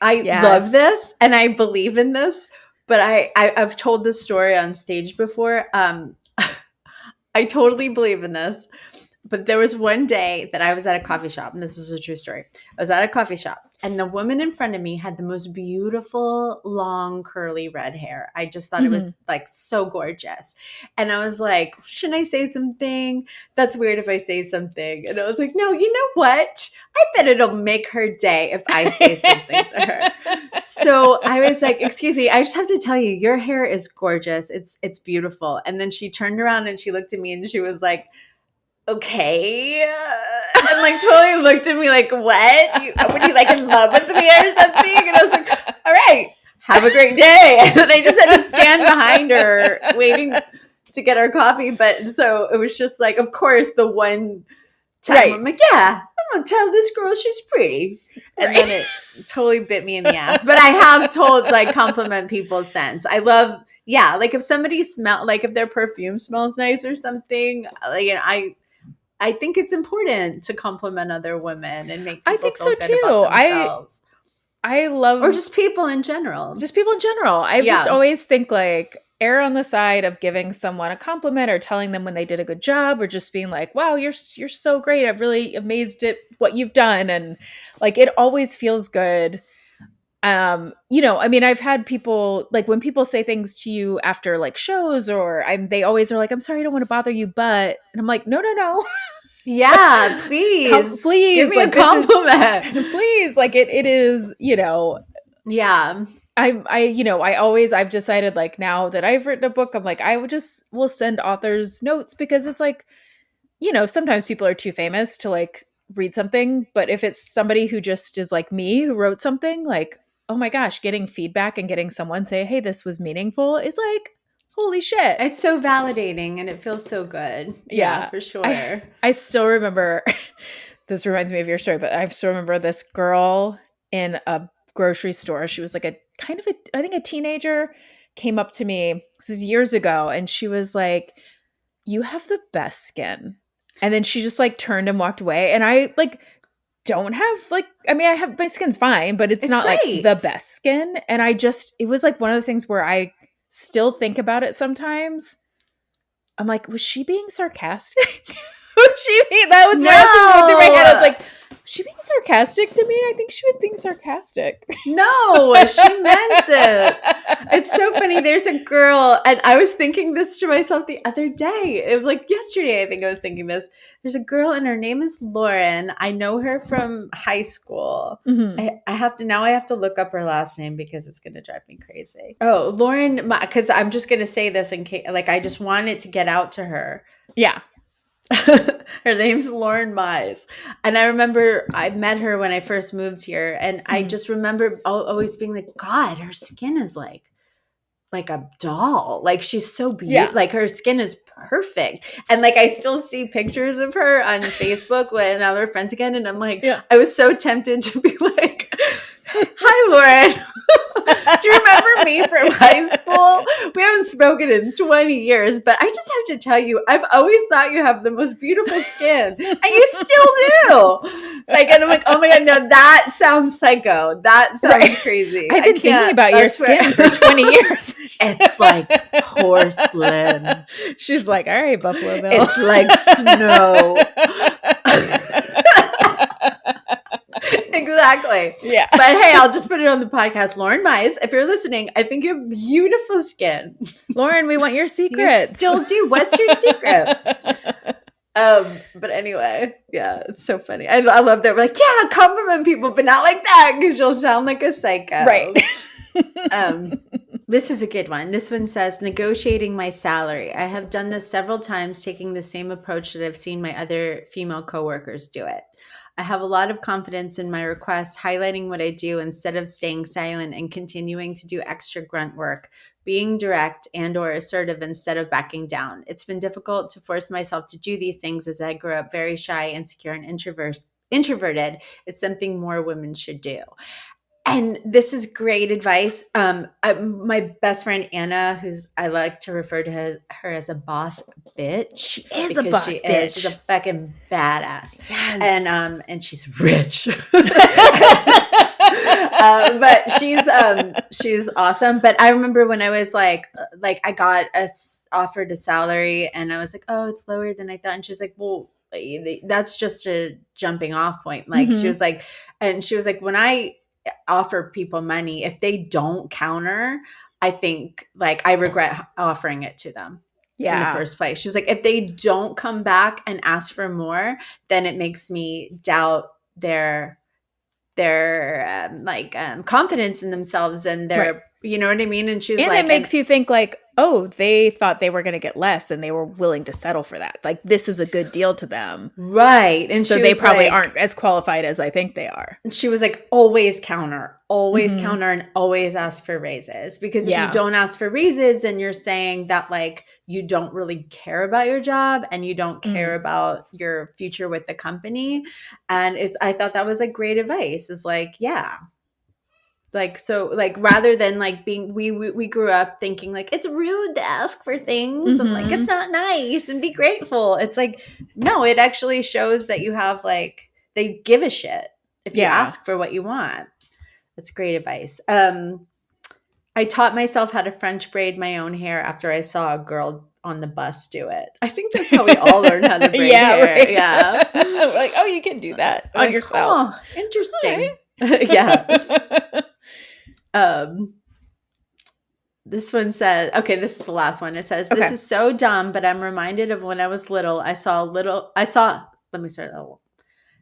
I love this and I believe in this, but I've told this story on stage before. I totally believe in this. But there was one day that I was at a coffee shop, and this is a true story. I was at a coffee shop, and the woman in front of me had the most beautiful, long, curly red hair. I just thought it was like so gorgeous. And I was like, should I say something? That's weird if I say something. And I was like, no, you know what? I bet it'll make her day if I say something to her. So I was like, excuse me, I just have to tell you, your hair is gorgeous. It's beautiful. And then she turned around and she looked at me and she was like, okay, and like totally looked at me like, what? Were you like in love with me or something? And I was like, all right, have a great day. And then I just had to stand behind her waiting to get our coffee. But so it was just like, of course, the one time I'm like, yeah, I'm gonna tell this girl she's pretty. And then it totally bit me in the ass. But I have told like compliment people since. I love, yeah, like if somebody like if their perfume smells nice or something, like, you know, I think it's important to compliment other women and make people feel good about themselves. I love, or just people in general. I just always think like err on the side of giving someone a compliment or telling them when they did a good job, or just being like, wow, you're so great. I'm really amazed at what you've done. And like, it always feels good. You know, I mean, I've had people like when people say things to you after like shows, or they always are like, I'm sorry, I don't want to bother you, but, and I'm like, no. Yeah, please. Please give me like, a compliment. Please. Like it is, you know. Yeah. I've decided like now that I've written a book, I'm like, will send authors notes, because it's like, you know, sometimes people are too famous to like read something, but if it's somebody who just is like me who wrote something, like, oh my gosh, getting feedback and getting someone say, hey, this was meaningful is like, holy shit. It's so validating and it feels so good. Yeah, for sure. I still remember, this reminds me of your story, but I still remember this girl in a grocery store. She was like I think a teenager, came up to me, this is years ago, and she was like, you have the best skin. And then she just like turned and walked away. And I like don't have like, I mean, my skin's fine, but it's not great. Like the best skin. And it was like one of those things where I still think about it sometimes. I'm like, was she being sarcastic? That was what went through my head. I was like, was she being sarcastic to me? I think she was being sarcastic. No, she meant it. It's so funny. There's a girl, and I was thinking this to myself the other day. It was like yesterday, I think I was thinking this. There's a girl, and her name is Lauren. I know her from high school. Mm-hmm. I have to look up her last name because it's going to drive me crazy. Oh, Lauren, because I'm just going to say this in case, like, I just wanted to get out to her. Yeah. Her name's Lauren Mize. And I remember I met her when I first moved here. And I just remember always being like, God, her skin is like a doll. Like she's so beautiful. Yeah. Like her skin is perfect. And like I still see pictures of her on Facebook when now we're friends again. And I'm like, I was so tempted to be like, hi, Lauren. Do you remember me from high school? We haven't spoken in 20 years, but I just have to tell you, I've always thought you have the most beautiful skin, and you still do. Like, and I'm like, oh my God, no, that sounds psycho. That sounds crazy. I've been thinking about your skin for 20 years. It's like porcelain. She's like, all right, Buffalo Bill. It's like snow. Exactly. Yeah. But hey, I'll just put it on the podcast. Lauren Mize, if you're listening, I think you have beautiful skin. Lauren, we want your You secrets. still do. What's your secret? But anyway, yeah, it's so funny. I love that. We're like, yeah, compliment people, but not like that because you'll sound like a psycho. Right. This is a good one. This one says, negotiating my salary. I have done this several times, taking the same approach that I've seen my other female coworkers do it. I have a lot of confidence in my requests, highlighting what I do instead of staying silent and continuing to do extra grunt work, being direct and or assertive instead of backing down. It's been difficult to force myself to do these things as I grew up very shy, insecure, and introverted. It's something more women should do. And this is great advice. My best friend Anna, who's I like to refer to her as a boss bitch. She is a boss bitch. She's a fucking badass. Yes. And she's rich. But she's awesome. But I remember when I was like I got offered a salary and I was like, oh, it's lower than I thought. And she's like, well, that's just a jumping off point. Like she was like, when I offer people money, if they don't counter, I think like I regret offering it to them in the first place. She's like, if they don't come back and ask for more, then it makes me doubt their confidence in themselves and their you know what I mean? And she's like, it makes you think like, oh, they thought they were going to get less and they were willing to settle for that. Like this is a good deal to them. Right. And so they probably aren't as qualified as I think they are. And she was like, always counter and always ask for raises. Because if you don't ask for raises, then you're saying that like you don't really care about your job and you don't care about your future with the company. And I thought that was like great advice. Is like, yeah. Like, so like, rather than like being, we grew up thinking like, it's rude to ask for things and like, it's not nice and be grateful. It's like, no, it actually shows that you have like, they give a shit if you ask for what you want. That's great advice. I taught myself how to French braid my own hair after I saw a girl on the bus do it. I think that's how we all learn how to braid hair. Right. Yeah. Like, oh, you can do that on yourself. Oh, interesting. Yeah. This one says, okay, this is the last one. It says, this is so dumb, but I'm reminded of when I was little. Let me start that one.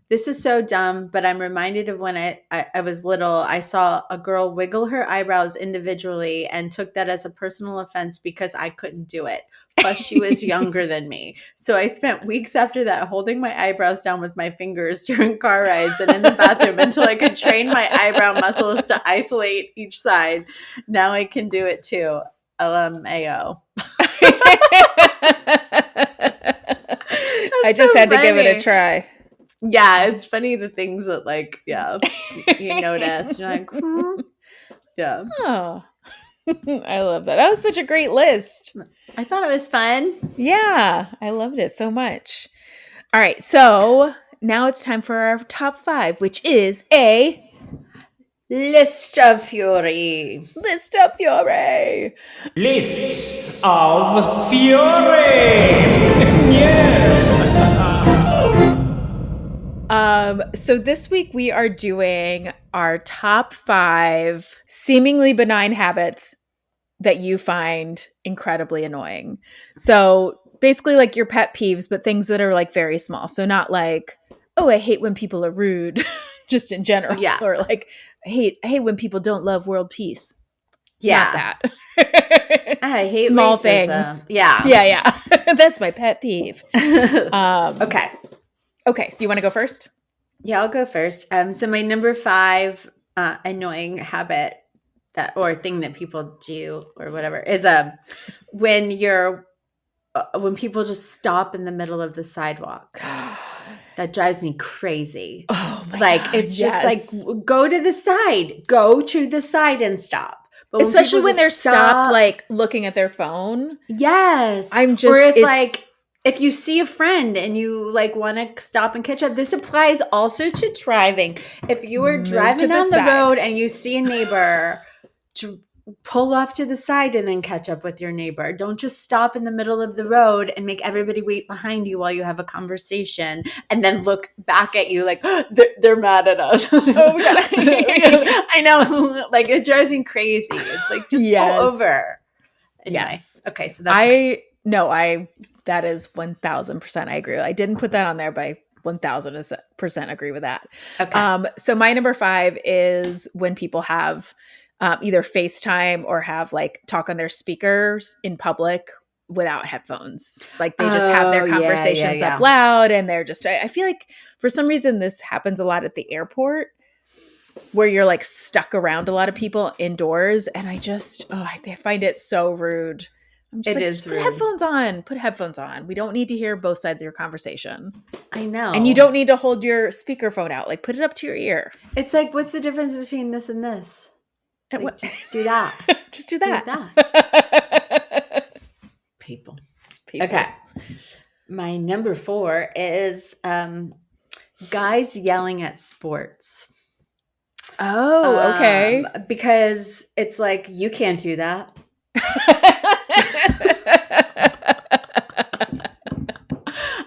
This is so dumb, but I'm reminded of when I was little. I saw a girl wiggle her eyebrows individually and took that as a personal offense because I couldn't do it. Plus, she was younger than me. So I spent weeks after that holding my eyebrows down with my fingers during car rides and in the bathroom until I could train my eyebrow muscles to isolate each side. Now I can do it too. LMAO. I just had to give it a try. Yeah, it's funny the things that like, you notice. You're like, yeah. Oh, I love that. That was such a great list. I thought it was fun. Yeah, I loved it so much. All right, so now it's time for our top 5, which is a list of fury. List of fury. Lists of fury. Yes. So this week we are doing our top 5 seemingly benign habits that you find incredibly annoying. So basically like your pet peeves, but things that are like very small. So not like, oh, I hate when people are rude, just in general. Yeah. Or like, I hate when people don't love world peace. Yeah. Not that. I hate small racism. things. Yeah. Yeah. That's my pet peeve. Okay. So you want to go first? Yeah, I'll go first. So my number 5 annoying habit or thing that people do or whatever is when people just stop in the middle of the sidewalk. That drives me crazy. Oh my God, it's just like go to the side and stop. But especially when they're stopped like looking at their phone. Yes. If you see a friend and you like want to stop and catch up, this applies also to driving. If you are driving down the road and you see a neighbor pull off to the side and then catch up with your neighbor. Don't just stop in the middle of the road and make everybody wait behind you while you have a conversation and then look back at you like they're mad at us. Oh my God. I know. Like it drives me crazy. It's like just pull over. Anyway. Yes. Okay. So that's that is 1000%. I agree. I didn't put that on there, but I 1000% agree with that. okay. So my number 5 is when people have either FaceTime or have like talk on their speakers in public without headphones. Like they just have their conversations up loud and they're just, I feel like for some reason this happens a lot at the airport where you're like stuck around a lot of people indoors. And I find it so rude. I'm just It is put rude. Put headphones on. We don't need to hear both sides of your conversation. I know. And you don't need to hold your speakerphone out. Like put it up to your ear. It's like, what's the difference between this and this? Like, just do that. Just do that. People. People. Okay. My number 4 is guys yelling at sports. Oh, okay. Because it's like, you can't do that.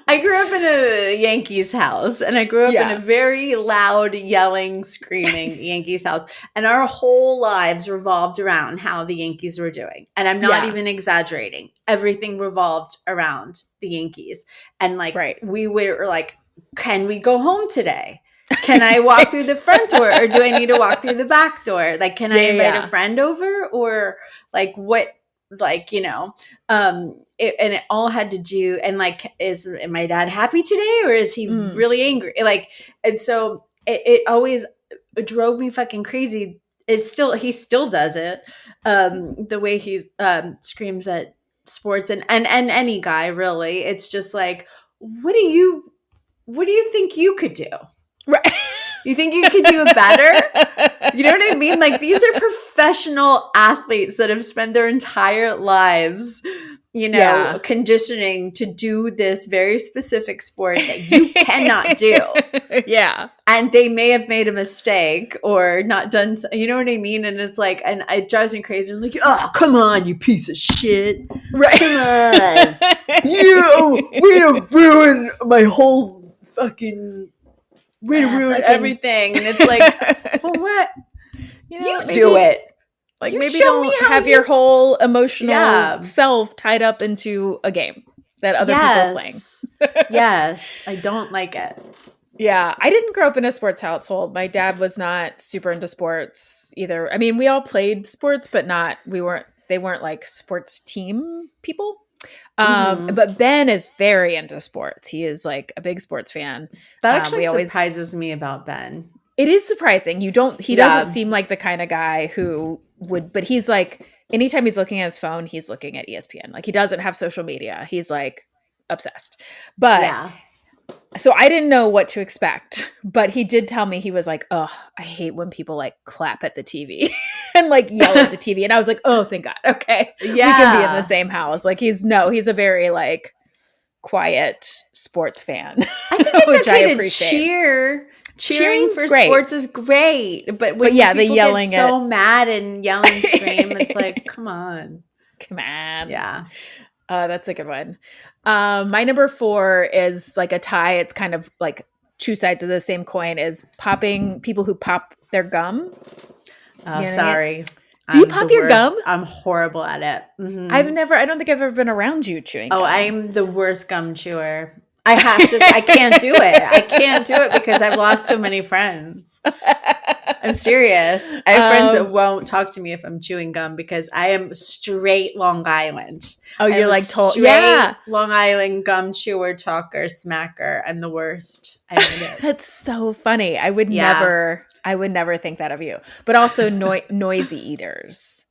I grew up in a Yankees house and I grew up in a very loud, yelling, screaming Yankees house. And our whole lives revolved around how the Yankees were doing. And I'm not even exaggerating. Everything revolved around the Yankees. And like, we were like, can we go home today? Can I walk through the front door or do I need to walk through the back door? Like, can I invite a friend over or like what, like, you know, and it all had to do, and like, is my dad happy today or is he really angry? Like, and so it always drove me fucking crazy. He still does it. The way he screams at sports and any guy really, it's just like, what do you think you could do? Right. You think you could do it better? You know what I mean? Like these are professional athletes that have spent their entire lives, you know, conditioning to do this very specific sport that you cannot do. Yeah. And they may have made a mistake or not done, you know what I mean? And it's like, and it drives me crazy. I'm like, oh, come on, you piece of shit. Right. Come on. We have ruined my whole fucking... We ruined everything. And it's like, well, what? You know, you do it. Like maybe don't have your whole emotional self tied up into a game that other people are playing. Yes. I don't like it. Yeah. I didn't grow up in a sports household. My dad was not super into sports either. I mean, we all played sports, but they weren't like sports team people. But Ben is very into sports. He is like a big sports fan. That actually surprises me about Ben. It is surprising. He doesn't seem like the kind of guy who would, but he's like, anytime he's looking at his phone, he's looking at ESPN. Like he doesn't have social media. He's like obsessed. But so I didn't know what to expect, but he did tell me, he was like, oh, I hate when people like clap at the TV and like yell at the TV. And I was like, oh, thank God. Okay. We can be in the same house. Like he's a very like quiet sports fan. I think it's okay to cheer. Cheering for sports is great. But when people yelling get so mad and yell and scream, it's like, come on. Yeah. That's a good one. My number 4 is like a tie. It's kind of like two sides of the same coin, is people who pop their gum. Oh, sorry. Do you pop your gum? I'm horrible at it. Mm-hmm. I don't think I've ever been around you chewing gum. I'm the worst gum chewer. I can't do it. I can't do it because I've lost so many friends. I'm serious. I have friends that won't talk to me if I'm chewing gum because I am straight Long Island. Oh, you're like Long Island gum chewer, talker, smacker. I'm the worst. I hate it. That's so funny. I would never think that of you. But also noisy eaters.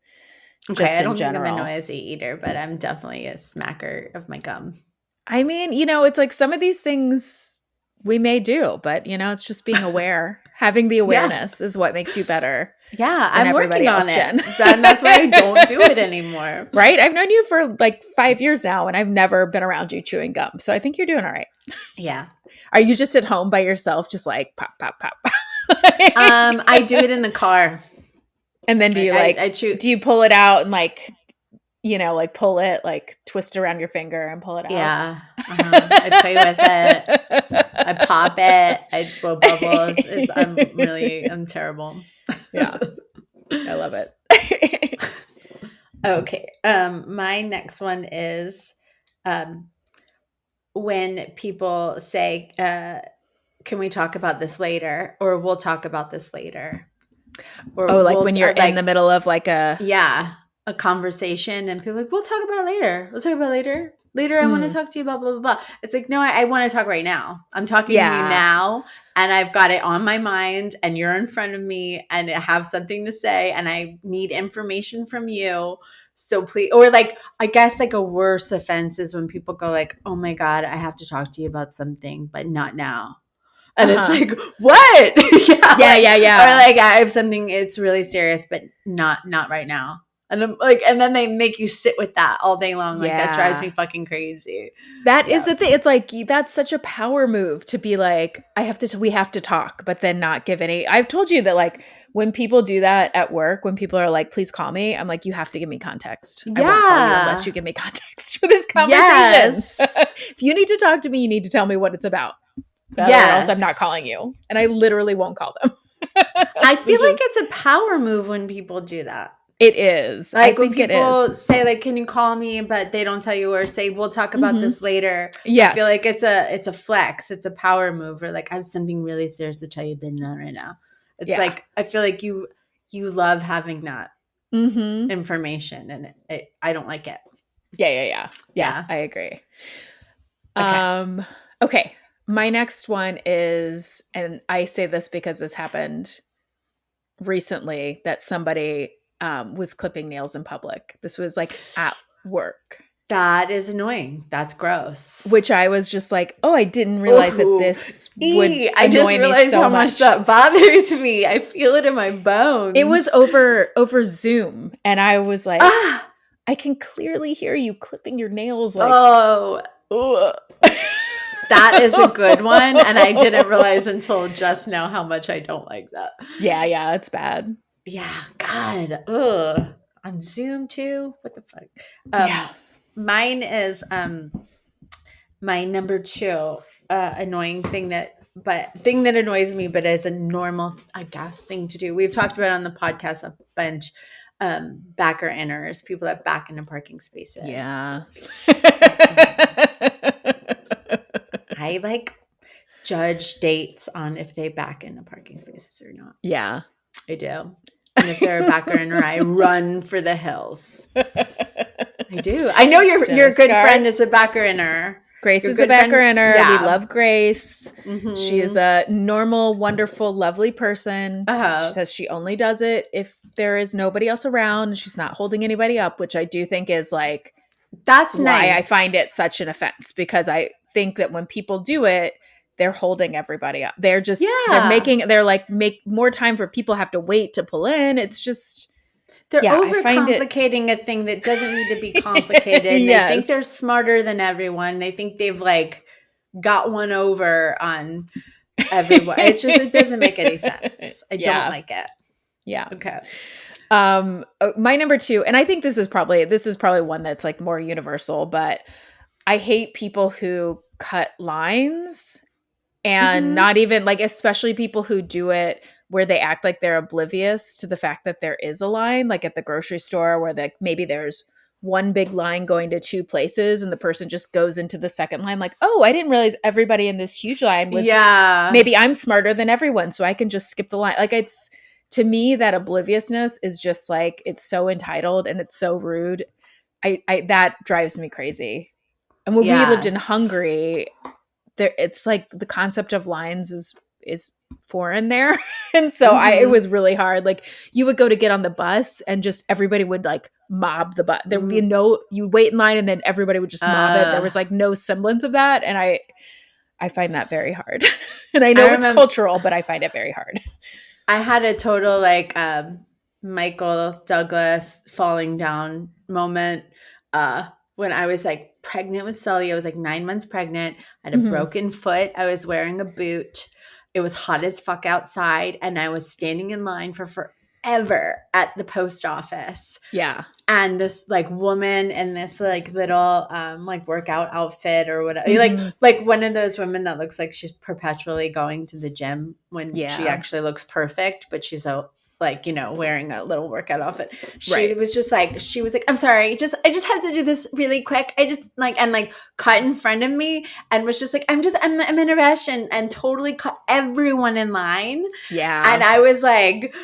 Okay, I don't think I'm a noisy eater, but I'm definitely a smacker of my gum. I mean, you know, it's like some of these things we may do, but you know, it's just being aware. Having the awareness is what makes you better. Yeah, I'm working on it. That's why I don't do it anymore. Right? I've known you for like 5 years now, and I've never been around you chewing gum. So I think you're doing all right. Yeah. Are you just at home by yourself, just like pop, pop, pop? I do it in the car. And then do you do you pull it out and like, like pull it, like twist around your finger and pull it out? Yeah. I play with it. I pop it. I blow bubbles. I'm terrible. Yeah. I love it. Okay. My next one is when people say, can we talk about this later? Or we'll talk about this later. Or when you're in the middle of like a conversation and people are like, we'll talk about it later. We'll talk about it later. Later, I want to talk to you about blah, blah, blah. It's like, no, I want to talk right now. I'm talking to you now and I've got it on my mind and you're in front of me and I have something to say and I need information from you. So please, or like, I guess like a worse offense is when people go like, oh my God, I have to talk to you about something, but not now. And it's like, what? yeah. Or like, I have something, it's really serious, but not right now. And I'm like, and then they make you sit with that all day long. Like that drives me fucking crazy. That is the thing. It's like, that's such a power move to be like, we have to talk, but then not give any. I've told you that like when people do that at work, when people are like, please call me, I'm like, you have to give me context. I won't call you unless you give me context for this conversation. Yes. If you need to talk to me, you need to tell me what it's about. Or else I'm not calling you. And I literally won't call them. I feel like it's a power move when people do that. It is. Like when people say like, can you call me? But they don't tell you or say, we'll talk about this later. Yes. I feel like it's a flex. It's a power move or like, I have something really serious to tell you, but not right now. It's like, I feel like you love having that information and I don't like it. Yeah. I agree. Okay. My next one is, and I say this because this happened recently, that somebody was clipping nails in public. This was like at work. That is annoying. That's gross. Which I was just like, oh, I didn't realize that this would annoy I just realized me so how much that bothers me. I feel it in my bones. It was over Zoom, and I was like, I can clearly hear you clipping your nails. Like, that is a good one, and I didn't realize until just now how much I don't like that. Yeah, it's bad. Yeah, God, on Zoom too. What the fuck? Mine is my number 2 annoying thing that annoys me, but is a normal, I guess, thing to do. We've talked about it on the podcast a bunch. Backer inners, people that back into parking spaces. Yeah. I like judge dates on if they back into parking spaces or not. Yeah, I do. And if they're a backer inner, I run for the hills. I do. I know your good friend is a backer inner. Grace is a backer inner. Yeah. We love Grace. Mm-hmm. She is a normal, wonderful, lovely person. She says she only does it if there is nobody else around and she's not holding anybody up, which I do think is like, that's why nice. I find it such an offense, because I think that when people do it, they're holding everybody up. They're just, make more time for people have to wait to pull in. It's just, they're overcomplicating a thing that doesn't need to be complicated. Yes. They think they're smarter than everyone. They think they've like got one over on everyone. It doesn't make any sense. I don't like it. Yeah. Okay. My number 2, and I think this is probably one that's like more universal, but I hate people who cut lines and not even like, especially people who do it where they act like they're oblivious to the fact that there is a line, like at the grocery store where maybe there's one big line going to 2 places and the person just goes into the second line like, oh, I didn't realize everybody in this huge line was, maybe I'm smarter than everyone, so I can just skip the line. Like, it's, to me, that obliviousness is just like, it's so entitled and it's so rude. I that drives me crazy. And when we lived in Hungary, it's like the concept of lines is foreign there. And so it was really hard. Like, you would go to get on the bus and just everybody would like mob the bus. There would be you wait in line and then everybody would just mob it. There was like no semblance of that. And I find that very hard. And I know it's cultural, but I find it very hard. I had a total like Michael Douglas falling down moment when I was like pregnant with Sully. I was like 9 months pregnant. I had a broken foot. I was wearing a boot. It was hot as fuck outside, and I was standing in line for ever at the post office. Yeah. And this like woman in this like little like workout outfit or whatever, like one of those women that looks like she's perpetually going to the gym when she actually looks perfect, but she's like, you know, wearing a little workout outfit. She was like, I'm sorry, I just have to do this really quick. I just like, and like cut in front of me and was just like, I'm in a rush, and totally cut everyone in line. Yeah. And I was like,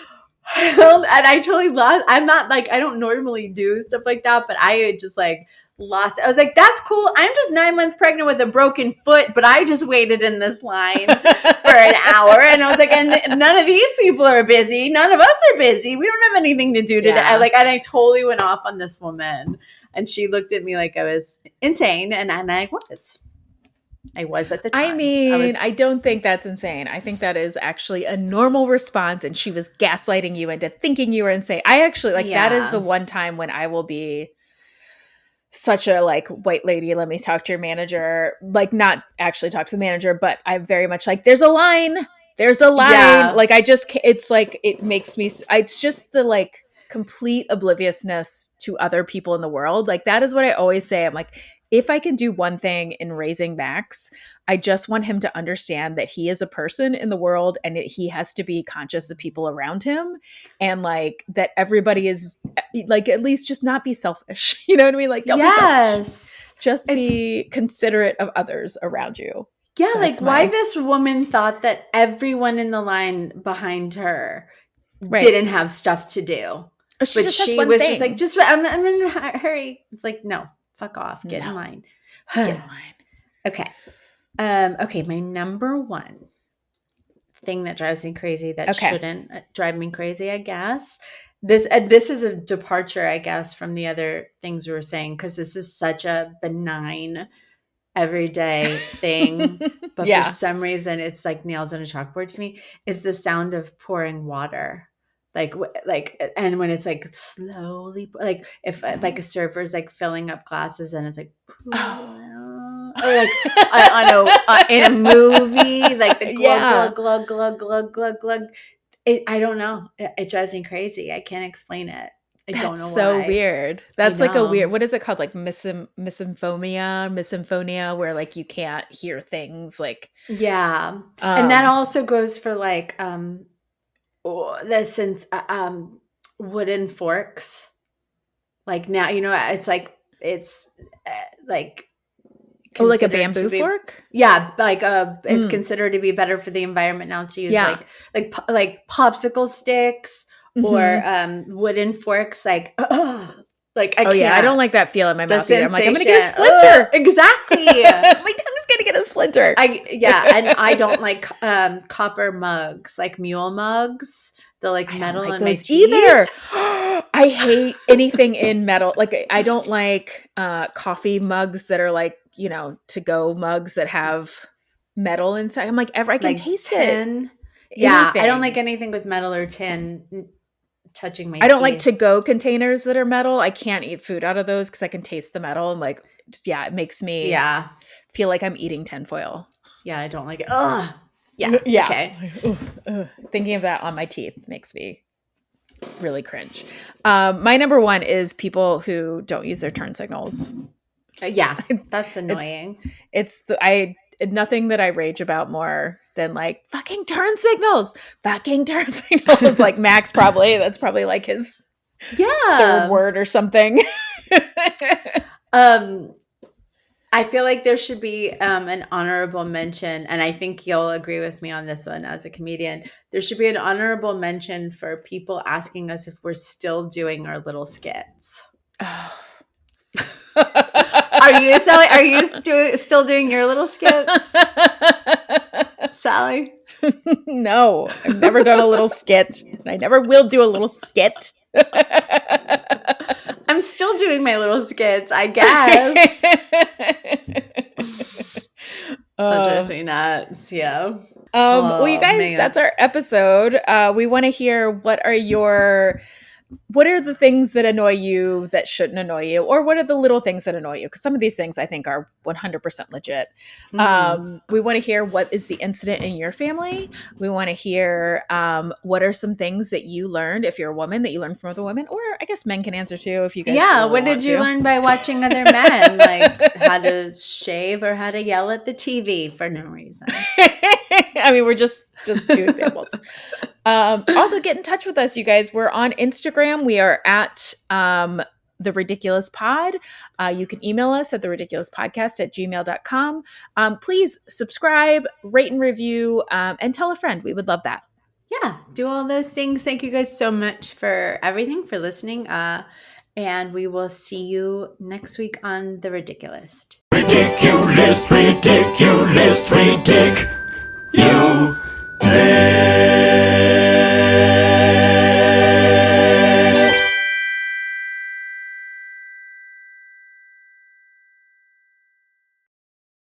and I totally lost. I'm not like, I don't normally do stuff like that, but I just like lost. I was like, that's cool. I'm just 9 months pregnant with a broken foot, but I just waited in this line for an hour. And I was like, and none of these people are busy. None of us are busy. We don't have anything to do today. And I totally went off on this woman, and she looked at me like I was insane. And I was at the time. I mean, I don't think that's insane. I think that is actually a normal response, and she was gaslighting you into thinking you were insane. I actually that is the one time when I will be such a like white lady, let me talk to your manager, like not actually talk to the manager, but I'm very much like, there's a line. Like it's like, it makes me, it's just the like complete obliviousness to other people in the world. Like that is what I always say. I'm like, if I can do one thing in raising Max, I just want him to understand that he is a person in the world, and he has to be conscious of people around him, and like that everybody is like, at least just not be selfish. You know what I mean? Like, don't be selfish. Just be considerate of others around you. Yeah, that's like why this woman thought that everyone in the line behind her didn't have stuff to do. But she was just like, I'm in a hurry. It's like, no. Fuck off. Get in line. Get in line. Okay. Okay. My number one thing that drives me crazy that shouldn't drive me crazy, I guess. This is a departure, I guess, from the other things we were saying, because this is such a benign, everyday thing. But for some reason, it's like nails on a chalkboard to me, is the sound of pouring water. And when it's like slowly, like if like a server is like filling up glasses and it's like, or like in a movie, like the glug, glug, glug, glug, glug, glug. I don't know. It drives me crazy. I can't explain it. I don't know why. So weird. That's like a weird, what is it called? Like misymphonia, where like you can't hear things like. Yeah. And that also goes for like, wooden forks, like now, you know, it's like like a bamboo fork. Yeah, like it's considered to be better for the environment now to use like popsicle sticks or wooden forks. Like I can't. I don't like that feel in my mouth either. I'm like, I'm gonna get a splinter. Exactly. My tongue's gonna get a splinter. And I don't like copper mugs, like mule mugs. The like metal in my teeth. Either. I hate anything in metal. Like I don't like coffee mugs that are like, you know, to go mugs that have metal inside. I'm like, I can taste tin. It. Yeah, anything. I don't like anything with metal or tin touching my teeth. I don't like to go containers that are metal. I can't eat food out of those because I can taste the metal, and like, it makes me feel like I'm eating tinfoil. Yeah, I don't like it. Ugh. Yeah. Okay. Thinking of that on my teeth makes me really cringe. My number one is people who don't use their turn signals. That's annoying. It's nothing that I rage about more than like fucking turn signals. Like Max that's probably like his third word or something. I feel like there should be an honorable mention, and I think you'll agree with me on this one as a comedian. There should be an honorable mention for people asking us if we're still doing our little skits. Are you, Sally? Are you still doing your little skits, Sally? No, I've never done a little skit, and I never will do a little skit. I'm still doing my little skits, I guess. That drives me nuts. Yeah. Well, you guys, that's our episode. We want to hear, what are your what are the things that annoy you that shouldn't annoy you? Or what are the little things that annoy you? Because some of these things I think are 100% legit. We want to hear what is the incident in your family. We want to hear what are some things that you learned, if you're a woman, that you learned from other women. Or I guess men can answer too if you guys really what want did you to. learn by watching other men? Like how to shave or how to yell at the TV for no reason. I mean, we're just two examples. Also, get in touch with us, you guys. We're on Instagram. We are at The Ridiculous Pod. You can email us at theridiculouspodcast@gmail.com. Please subscribe, rate and review, and tell a friend. We would love that. Yeah, do all those things. Thank you guys so much for everything, for listening. And we will see you next week on The Ridiculous. Ridiculous, ridiculous, ridic. You.